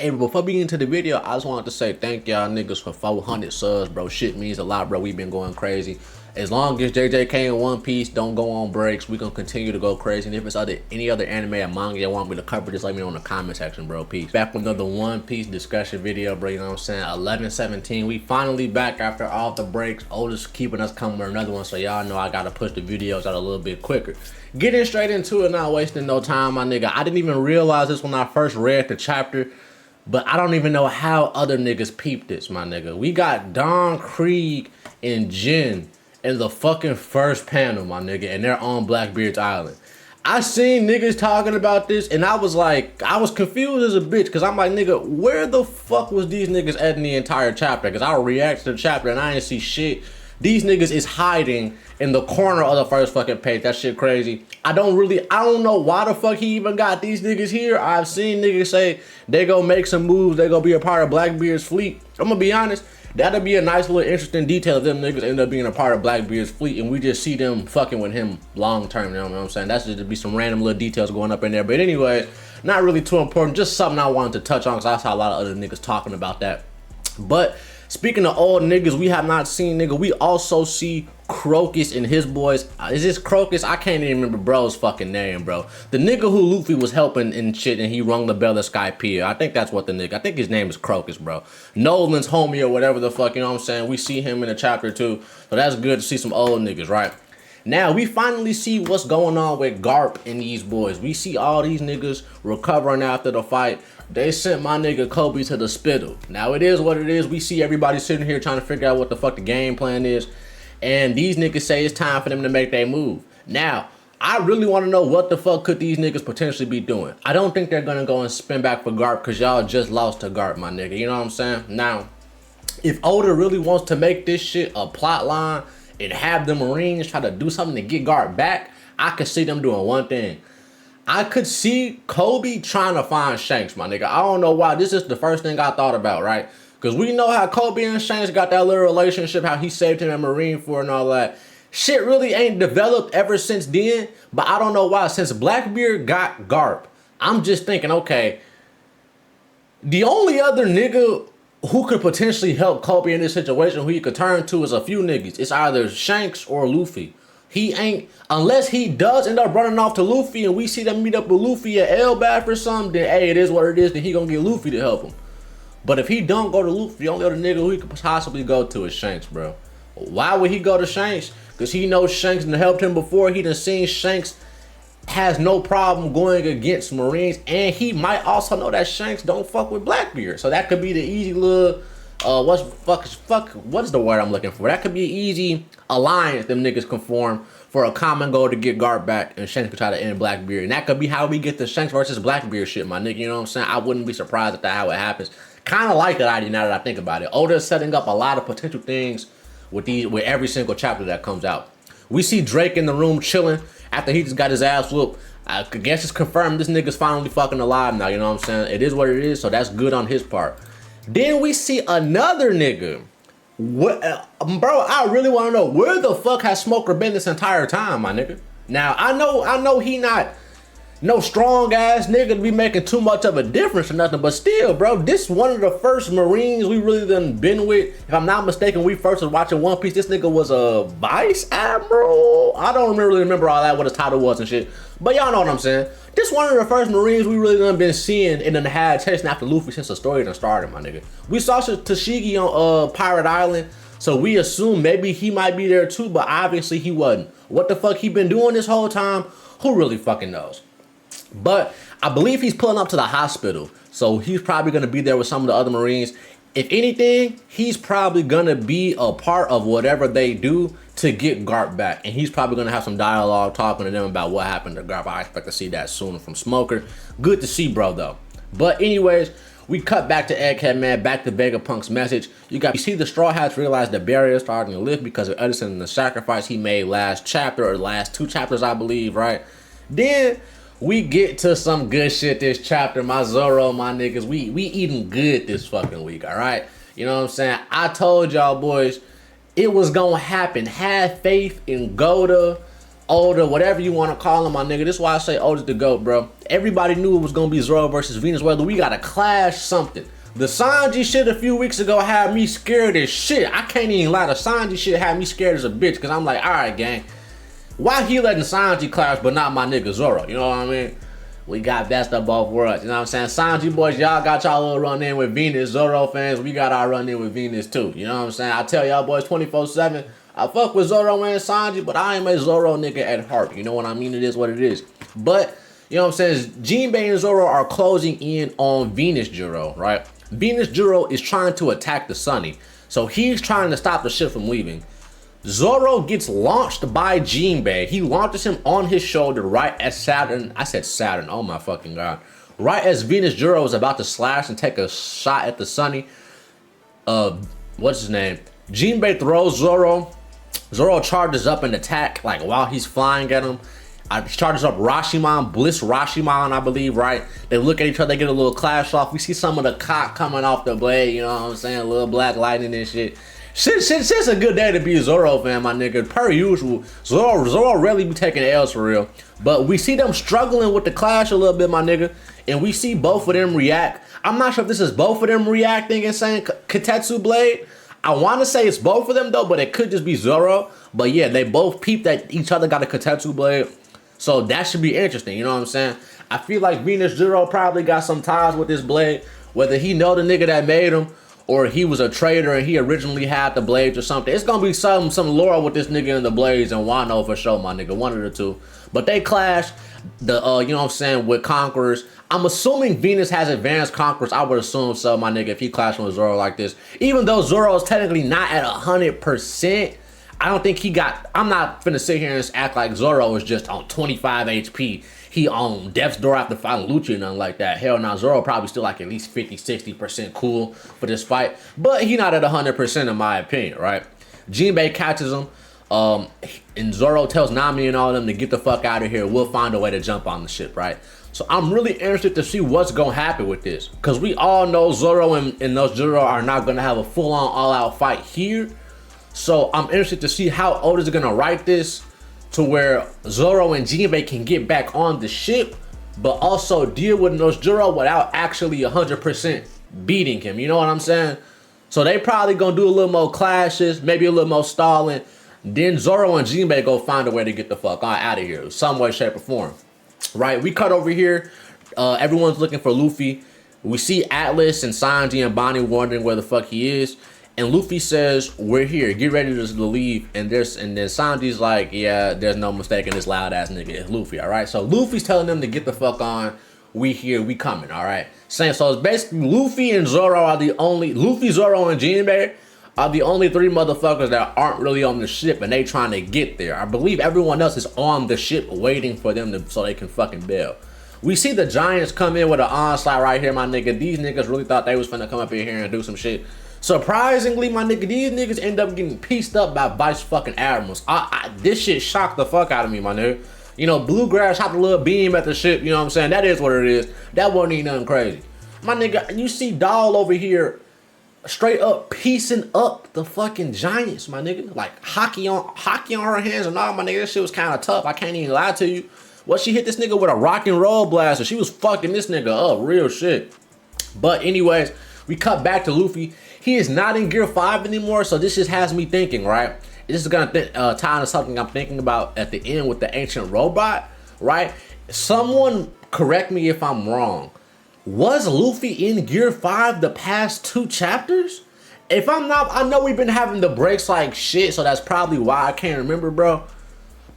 Hey, before we get into the video, I just wanted to say thank y'all niggas for 400 subs, bro. Shit means a lot, bro. We've been going crazy. As long as JJK and One Piece don't go on breaks, we gonna continue to go crazy. And if it's any other anime or manga you want me to cover, just let me know in the comment section, bro. Peace. Back with another One Piece discussion video, bro. You know what I'm saying? 11/17. We finally back after all the breaks. Otis keeping us coming with another one, so y'all know I gotta push the videos out a little bit quicker. Getting straight into it, not wasting no time, my nigga. I didn't even realize this when I first read the chapter, but I don't even know how other niggas peeped this, my nigga. We got Don, Krieg, and Jin in the fucking first panel, my nigga, and they're on Blackbeard's Island. I seen niggas talking about this, and I was like, I was confused as a bitch, because I'm like, nigga, where the fuck was these niggas at in the entire chapter? Because I react to the chapter, and I ain't see shit. These niggas is hiding in the corner of the first fucking page. That shit crazy. I don't know why the fuck he even got these niggas here. I've seen niggas say they go make some moves, they go be a part of Blackbeard's fleet. I'm gonna be honest, that'd be a nice little interesting detail if them niggas end up being a part of Blackbeard's fleet and we just see them fucking with him long term, you know what I'm saying? That's just to be some random little details going up in there. But anyway, not really too important, just something I wanted to touch on because I saw a lot of other niggas talking about that. But speaking of old niggas we have not seen, nigga, we also see Crocus and his boys. Is this Crocus? I can't even remember bro's fucking name, bro. The nigga who Luffy was helping and shit and he rung the bell at Skypiea. I think that's what the nigga, I think his name is Crocus, bro. Nolan's homie or whatever the fuck, you know what I'm saying? We see him in the chapter too. So that's good to see some old niggas, right? Now, we finally see what's going on with Garp and these boys. We see all these niggas recovering after the fight. They sent my nigga Kobe to the spittle. Now, it is what it is. We see everybody sitting here trying to figure out what the fuck the game plan is. And these niggas say it's time for them to make their move. Now, I really want to know what the fuck could these niggas potentially be doing. I don't think they're going to go and spin back for Garp because y'all just lost to Garp, my nigga. You know what I'm saying? Now, if Oda really wants to make this shit a plot line and have the Marines try to do something to get Garp back, I could see them doing one thing. I could see Kobe trying to find Shanks, my nigga. I don't know why. This is the first thing I thought about, right? Because we know how Kobe and Shanks got that little relationship, how he saved him at Marine Corps and all that. Shit really ain't developed ever since then, but I don't know why. Since Blackbeard got Garp, I'm just thinking, okay, the only other nigga who could potentially help Kobe in this situation, who he could turn to, is a few niggas. It's either Shanks or Luffy. He ain't, unless he does end up running off to Luffy and we see them meet up with Luffy at Elbaf or something, then hey, it is what it is, then he gonna get Luffy to help him. But if he don't go to Luffy, the only other nigga who he could possibly go to is Shanks, bro. Why would he go to Shanks? Because he knows Shanks and helped him before. He done seen Shanks has no problem going against Marines, and he might also know that Shanks don't fuck with Blackbeard. So that could be the easy little, what's the word I'm looking for? That could be an easy alliance them niggas can form for a common goal to get Garp back, and Shanks could try to end Blackbeard. And that could be how we get the Shanks versus Blackbeard shit, my nigga. You know what I'm saying? I wouldn't be surprised if that's how it happens. Kind of like that idea now that I think about it. Oda's setting up a lot of potential things with every single chapter that comes out. We see Drake in the room chilling after he just got his ass whooped. I guess it's confirmed this nigga's finally fucking alive now, you know what I'm saying? It is what it is, so that's good on his part. Then we see another nigga. What, bro, I really want to know, where the fuck has Smoker been this entire time, my nigga? Now, I know he not no strong ass nigga to be making too much of a difference or nothing, but still, bro, this one of the first Marines we really done been with. If I'm not mistaken, we first was watching One Piece. This nigga was a vice admiral. I don't really remember all that, what his title was and shit, but y'all know what I'm saying. This one of the first Marines we really done been seeing and done had chasing after Luffy since the story done started, my nigga. We saw Tashigi on Pirate Island, so we assume maybe he might be there too, but obviously he wasn't. What the fuck he been doing this whole time? Who really fucking knows? But I believe he's pulling up to the hospital, so he's probably going to be there with some of the other Marines. If anything, he's probably going to be a part of whatever they do to get Garp back, and he's probably going to have some dialogue talking to them about what happened to Garp. I expect to see that soon from Smoker. Good to see, bro, though. But anyways, we cut back to Egghead Man, back to Vegapunk's message. You see the Straw Hats realize the barrier is starting to lift because of Edison and the sacrifice he made last chapter, or last 2 chapters, I believe, right? Then we get to some good shit this chapter, my Zoro, my niggas. We eating good this fucking week, all right? You know what I'm saying? I told y'all boys it was gonna happen. Have faith in Goda. Oda, whatever you want to call him, my nigga. This is why I say Oda's the GOAT, bro. Everybody knew it was going to be Zoro versus Venus, whether we got to clash something. The Sanji shit a few weeks ago had me scared as shit. I can't even lie. The Sanji shit had me scared as a bitch because I'm like, all right, gang. Why he letting Sanji clash but not my nigga Zoro? You know what I mean? We got best of both worlds. You know what I'm saying? Sanji boys, y'all got y'all little run in with Venus. Zoro fans, we got our run in with Venus too. You know what I'm saying? I tell y'all boys 24/7, I fuck with Zoro and Sanji, but I am a Zoro nigga at heart. You know what I mean? It is what it is. But, you know what I'm saying? Jinbei and Zoro are closing in on Venus Juro, right? Venus Juro is trying to attack the Sunny. So he's trying to stop the ship from leaving. Zoro gets launched by Jinbei. He launches him on his shoulder right as Saturn. I said Saturn. Oh my fucking god. Right as Venus Juro is about to slash and take a shot at the Sunny. What's his name? Jinbei throws Zoro. Zoro charges up and attack like while he's flying at him. Charges up Rashomon, Bliss Rashomon, I believe, right? They look at each other, they get a little clash off. We see some of the cock coming off the blade, you know what I'm saying? A little black lightning and shit. Shit's a good day to be a Zoro fan, my nigga. Per usual, Zoro rarely be taking L's for real. But we see them struggling with the clash a little bit, my nigga. And we see both of them react. I'm not sure if this is both of them reacting and saying Katetsu Blade. I want to say it's both of them, though, but it could just be Zoro. But yeah, they both peeped that each other got a Katetsu Blade. So that should be interesting, you know what I'm saying? I feel like Venus Juro probably got some ties with this blade. Whether he know the nigga that made him, or he was a trader and he originally had the blades or something. It's gonna be some lore with this nigga and the blades and Wano for sure, my nigga. One of the two. But they clash, you know what I'm saying, with Conquerors. I'm assuming Venus has advanced Conquerors. I would assume so, my nigga, if he clashed with Zoro like this. Even though Zoro is technically not at 100%, I don't think he got, I'm not finna sit here and act like Zoro is just on 25 HP. He on death's door after fighting Lucci or nothing like that. Hell no, Zoro probably still like at least 50, 60% cool for this fight. But he not at 100% in my opinion, right? Jinbei catches him. And Zoro tells Nami and all of them to get the fuck out of here. We'll find a way to jump on the ship, right? So I'm really interested to see what's gonna happen with this. Because we all know Zoro and Nusjuro are not gonna have a full-on all-out fight here. So I'm interested to see how Oda's gonna write this to where Zoro and Jinbei can get back on the ship, but also deal with Nusjuro without actually 100% beating him. You know what I'm saying? So they probably gonna do a little more clashes, maybe a little more stalling. Then Zoro and Jinbei go find a way to get the fuck out of here, some way, shape, or form. Right? We cut over here. Everyone's looking for Luffy. We see Atlas and Sanji and Bonnie wondering where the fuck he is. And Luffy says, we're here, get ready to leave. And then Sanji's like, yeah, there's no mistake in this loud ass nigga, it's Luffy, all right? So Luffy's telling them to get the fuck on. We here, we coming, all right? So it's basically Luffy and Zoro are the only, Luffy, Zoro, and Jinbei are the only three motherfuckers that aren't really on the ship and they trying to get there. I believe everyone else is on the ship waiting for them so they can fucking bail. We see the Giants come in with an onslaught right here, my nigga. These niggas really thought they was finna come up in here and do some shit. Surprisingly, my nigga, these niggas end up getting pieced up by Vice fucking Admirals. This shit shocked the fuck out of me, my nigga. You know, Bluegrass hopped a little beam at the ship, you know what I'm saying? That is what it is. That wasn't even nothing crazy. My nigga, you see Doll over here straight up piecing up the fucking Giants, my nigga. Like hockey on her hands and all, my nigga. That shit was kind of tough. I can't even lie to you. What, she hit this nigga with a rock and roll blaster. She was fucking this nigga up, real shit. But anyways, we cut back to Luffy. He is not in Gear 5 anymore, so this just has me thinking, right? This is gonna tie into something I'm thinking about at the end with the ancient robot, right? Someone correct me if I'm wrong. Was Luffy in Gear 5 the past 2 chapters? If I'm not, I know we've been having the breaks like shit, so that's probably why I can't remember, bro.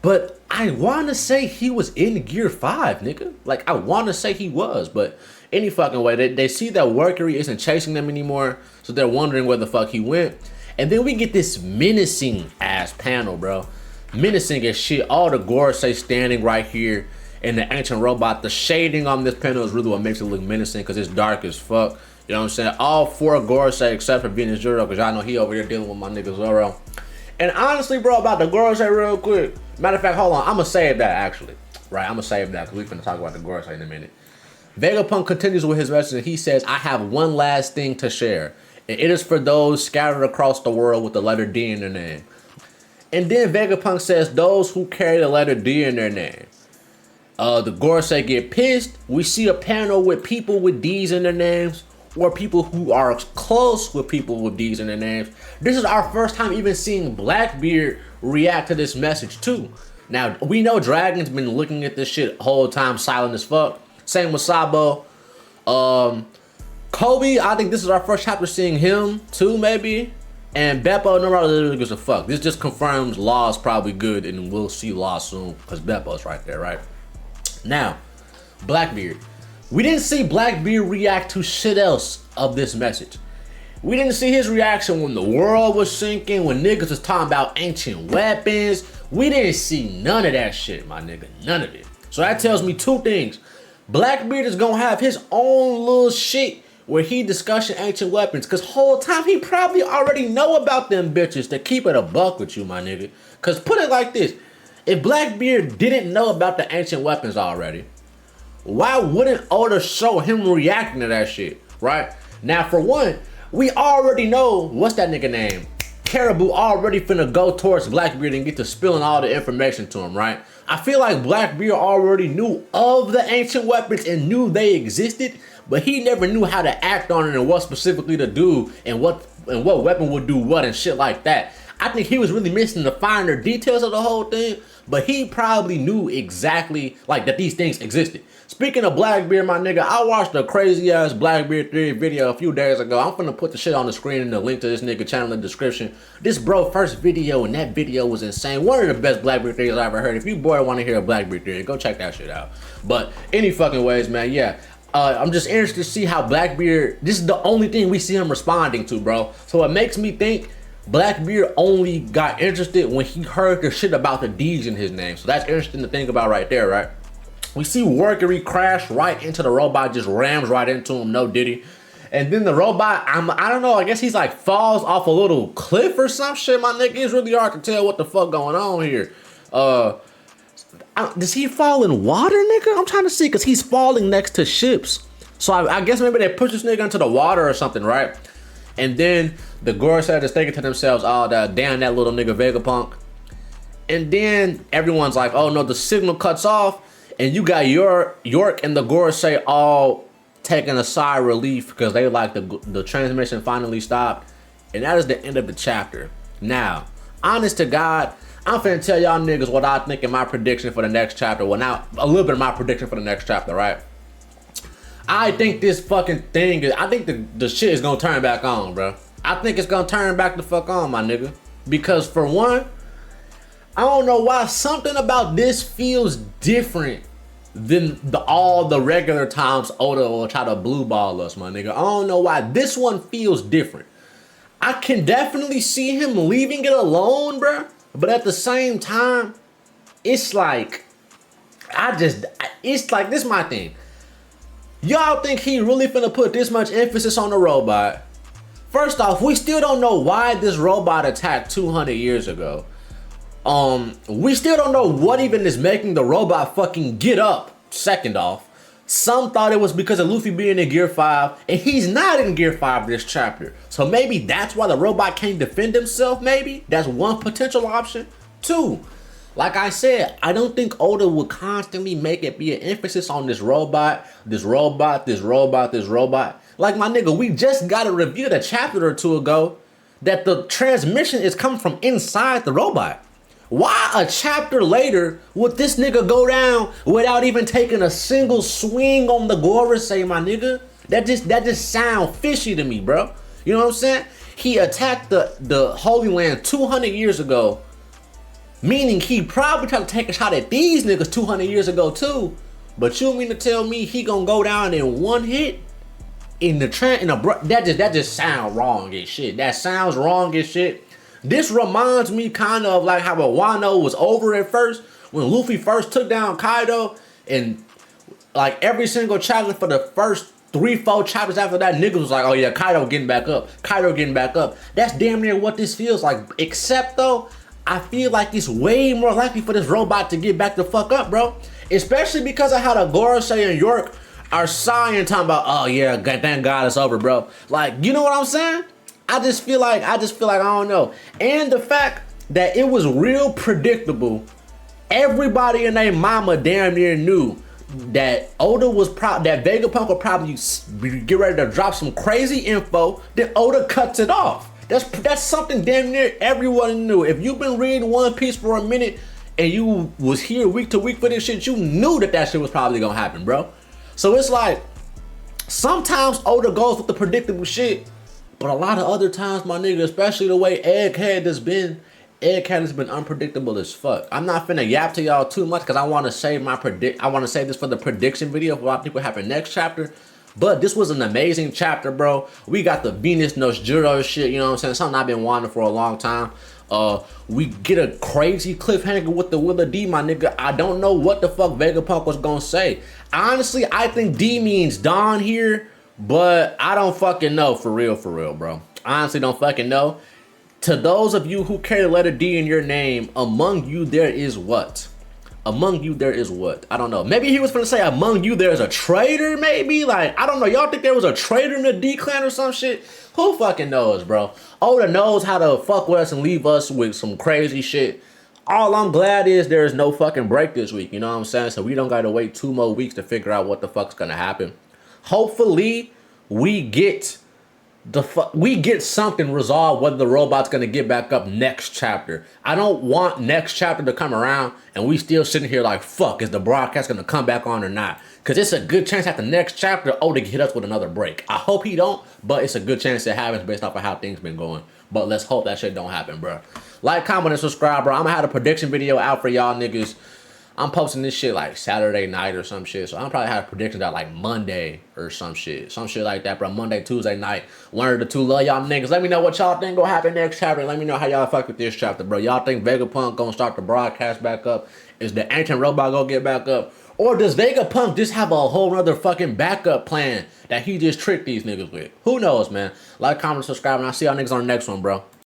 But I want to say he was in Gear 5, nigga. Like, I want to say he was, but any fucking way. They see that Workery isn't chasing them anymore, so they're wondering where the fuck he went. And then we get this menacing ass panel, bro. Menacing as shit. All the Gorosei standing right here in the ancient robot. The shading on this panel is really what makes it look menacing because it's dark as fuck. You know what I'm saying? All 4 Gorosei except for Venus Juro, because y'all know he over here dealing with my nigga Zoro. And honestly, bro, about the Gorosei real quick. Matter of fact, hold on. I'm going to save that, actually. Right, I'm going to save that because we're going to talk about the Gorosei in a minute. Vegapunk continues with his message and he says, I have one last thing to share. And it is for those scattered across the world with the letter D in their name. And then Vegapunk says those who carry the letter D in their name. The Gorosei get pissed. We see a panel with people with D's in their names, or people who are close with people with D's in their names. This is our first time even seeing Blackbeard react to this message too. Now, we know Dragon's been looking at this shit whole time silent as fuck. Same with Sabo. Kobe, I think this is our first chapter seeing him too, maybe. And Beppo, nobody literally gives a fuck. This just confirms Law's probably good, and we'll see Law soon, because Beppo's right there, right? Now, Blackbeard. We didn't see Blackbeard react to shit else of this message. We didn't see his reaction when the world was sinking, when niggas was talking about ancient weapons. We didn't see none of that shit, my nigga. None of it. So that tells me two things. Blackbeard is gonna have his own little shit where he discussing ancient weapons, cause whole time he probably already know about them bitches, to keep it a buck with you, my nigga. Cause put it like this, if Blackbeard didn't know about the ancient weapons already, why wouldn't Oda show him reacting to that shit, right? Now, for one, we already know, what's that nigga name? Caribou already finna go towards Blackbeard and get to spilling all the information to him, right? I feel like Blackbeard already knew of the ancient weapons and knew they existed, but he never knew how to act on it and what specifically to do and what weapon would do what and shit like that. I think he was really missing the finer details of the whole thing, but he probably knew exactly like that these things existed. Speaking of Blackbeard, my nigga, I watched a crazy ass Blackbeard theory video a few days ago. I'm finna put the shit on the screen and the link to this nigga channel in the description. This bro first video, and that video was insane. One of the best Blackbeard theories I ever heard. If you boy want to hear a Blackbeard theory, go check that shit out. But any fucking ways, man, yeah. I'm just interested to see how Blackbeard, this is the only thing we see him responding to, bro. So it makes me think Blackbeard only got interested when he heard the shit about the D's in his name. So that's interesting to think about right there, right? We see Workery crash right into the robot, just rams right into him, no diddy. And then the robot, I don't know, I guess he's like falls off a little cliff or some shit, my nigga. It's really hard to tell what the fuck going on here. Does he fall in water, nigga? I'm trying to see, because he's falling next to ships. So I guess maybe they push this nigga into the water or something, right? And then the Gorosei is thinking to themselves, oh, damn that little nigga Vegapunk. And then everyone's like, oh no, the signal cuts off. And you got York and the Gorosei all taking a sigh of relief because they like the transmission finally stopped. And that is the end of the chapter. Now, honest to God, I'm finna tell y'all niggas what I think in my prediction for the next chapter. Well, now, a little bit of my prediction for the next chapter, right? I think this fucking thing is, I think the shit is gonna turn back on, bro. I think it's gonna turn back the fuck on, my nigga. Because for one, I don't know why something about this feels different than all the regular times Oda will try to blue ball us, my nigga. I don't know why this one feels different. I can definitely see him leaving it alone, bro. But at the same time, it's like, it's like, this is my thing. Y'all think he really finna put this much emphasis on the robot? First off, we still don't know why this robot attacked 200 years ago. We still don't know what even is making the robot fucking get up. Second off, some thought it was because of Luffy being in Gear 5, and he's not in Gear 5 this chapter. So maybe that's why the robot can't defend himself, maybe? That's one potential option. Two, like I said, I don't think Oda would constantly make it be an emphasis on this robot, this robot, this robot, this robot. Like, my nigga, we just got a review a chapter or two ago that the transmission is coming from inside the robot. Why a chapter later would this nigga go down without even taking a single swing on the Gorosei, my nigga? That just sound fishy to me, bro. You know what I'm saying? He attacked the Holy Land 200 years ago, meaning he probably tried to take a shot at these niggas 200 years ago too. But you mean to tell me he gonna go down in one hit? That just sound wrong as shit. That sounds wrong as shit. This reminds me kind of like how Wano was over at first when Luffy first took down Kaido, and like every single chapter for the first 3-4 chapters after that, niggas was like, oh yeah, Kaido getting back up, Kaido getting back up. That's damn near what this feels like, except though, I feel like it's way more likely for this robot to get back the fuck up, bro. Especially because of how the Gorosei and York are sighing, talking about, oh yeah, thank God it's over, bro. Like, you know what I'm saying? I just feel like, I don't know. And the fact that it was real predictable. Everybody and their mama damn near knew that Oda was that Vegapunk would probably get ready to drop some crazy info. Then Oda cuts it off. That's something damn near everyone knew. If you've been reading One Piece for a minute and you was here week to week for this shit, you knew that shit was probably gonna happen, bro. So it's like sometimes Oda goes with the predictable shit, but a lot of other times, my nigga, especially the way Egghead has been unpredictable as fuck. I'm not finna yap to y'all too much because I want to save I want to save this for the prediction video for what people happen next chapter. But this was an amazing chapter, bro. We got the Venus Nusjuro shit, you know what I'm saying? Something I've been wanting for a long time. We get a crazy cliffhanger with the Willa D, my nigga. I don't know what the fuck Vegapunk was gonna say. Honestly, I think D means Dawn here, but I don't fucking know for real, bro. Honestly, don't fucking know. To those of you who carry the letter D in your name, among you there is what? Among you there is what? I don't know. Maybe he was gonna say among you there's a traitor, maybe? Like, I don't know. Y'all think there was a traitor in the D clan or some shit? Who fucking knows, bro? Oda knows how to fuck with us and leave us with some crazy shit. All I'm glad is there is no fucking break this week, you know what I'm saying? So we don't gotta wait 2 more weeks to figure out what the fuck's gonna happen. Hopefully, we get something resolved, whether the robot's gonna get back up next chapter. I don't want next chapter to come around and we still sitting here like, fuck, is the broadcast gonna come back on or not? Because it's a good chance at the next chapter, Oda hit us with another break. I hope he don't, but it's a good chance it happens based off of how things been going. But let's hope that shit don't happen, bro. Like, comment, and subscribe, bro. I'm gonna have a prediction video out for y'all niggas. I'm posting this shit like Saturday night or some shit. So I'm probably have predictions out like Monday or some shit. Some shit like that, bro. Monday, Tuesday night. One of the two. Love y'all niggas. Let me know what y'all think gonna happen next chapter. Let me know how y'all fuck with this chapter, bro. Y'all think Vegapunk gonna start the broadcast back up? Is the ancient robot gonna get back up? Or does Vegapunk just have a whole other fucking backup plan that he just tricked these niggas with? Who knows, man? Like, comment, subscribe, and I'll see y'all niggas on the next one, bro.